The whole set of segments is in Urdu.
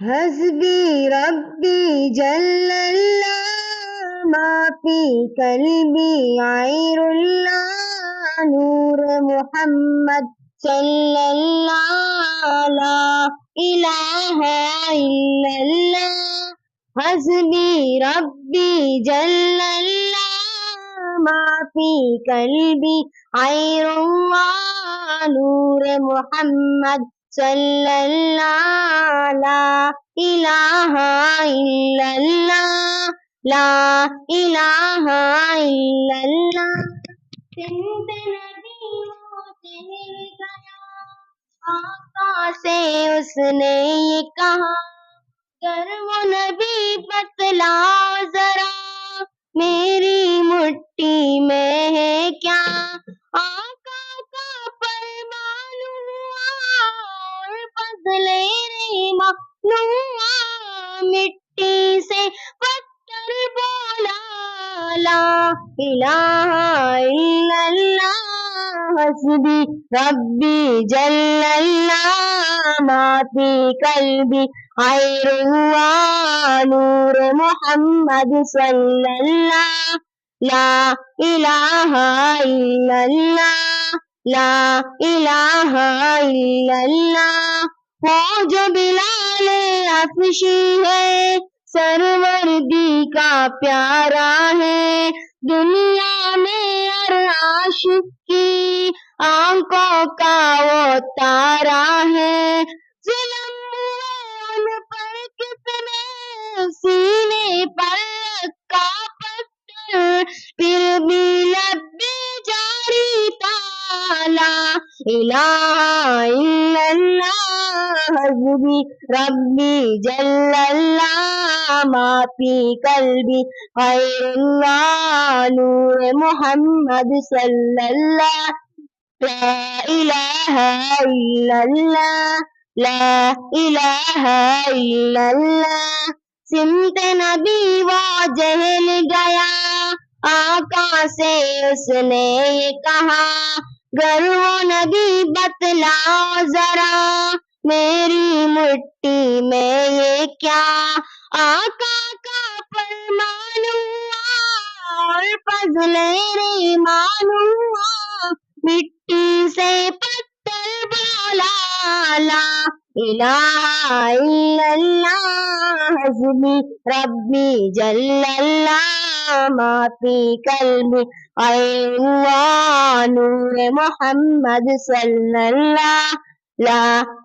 حسبی ربی جل اللہ ما فی قلبی غیر اللہ نور محمد صلی اللہ لا الہ الا اللہ حسبی ربی جل اللہ ما فی قلبی غیر اللہ نور محمد صلی اللہ لا الہ الا اللہ لا الہ الا اللہ سمت ندیوں سے مل گیا آقا سے اس نے یہ کہا گر وہ نبی بتلاؤ ذرا میری مٹھی میں ہے کیا آقا کا فرمان ہوا اور بدلے رحمت ہوا مٹی سے پتھر بولا لا الہ الا اللہ حسبی ربی جل اللہ ما فی قلبی غیر اللہ نور محمد صلی اللہ لا الہ الا اللہ لا الہ الا اللہ وہ جو بلال حبشی ہے سروردی کا پیارا ہے دنیا میں ہر عاشق کی آنکھوں کا وہ تارا ہے ظلم ہوا ان پر کتنے سینے پر رکھا پتھر پھر بھی لبے جاری تھا لا الہ الا اللہ حسبی ربی جل اللہ ما فی قلبی غیر اللہ نور محمد صلی اللہ لا الہ الا اللہ لا الہ الا اللہ سمت نبی وہ جہل گیا آقا سے اس نے یہ کہا گر وہ نبی بتلاؤ ذرا میری مٹھی میں یہ کیا آقا کا فرمان ہوا اور فضل رحمان ہوا مٹی سے پتھر بولا لا الہ الا اللہ حسبی ربی جل اللہ ما فی قلبی غیر اللہ نور محمد صلی اللہ لا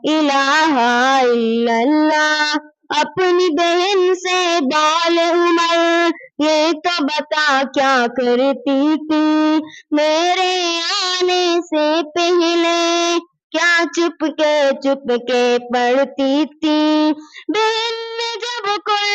الہ الا اللہ اپنی بہن سے بال عمر یہ تو بتا کیا کرتی تھی میرے آنے سے پہلے کیا چپ کے پڑھتی تھی بہن نے جب کوئی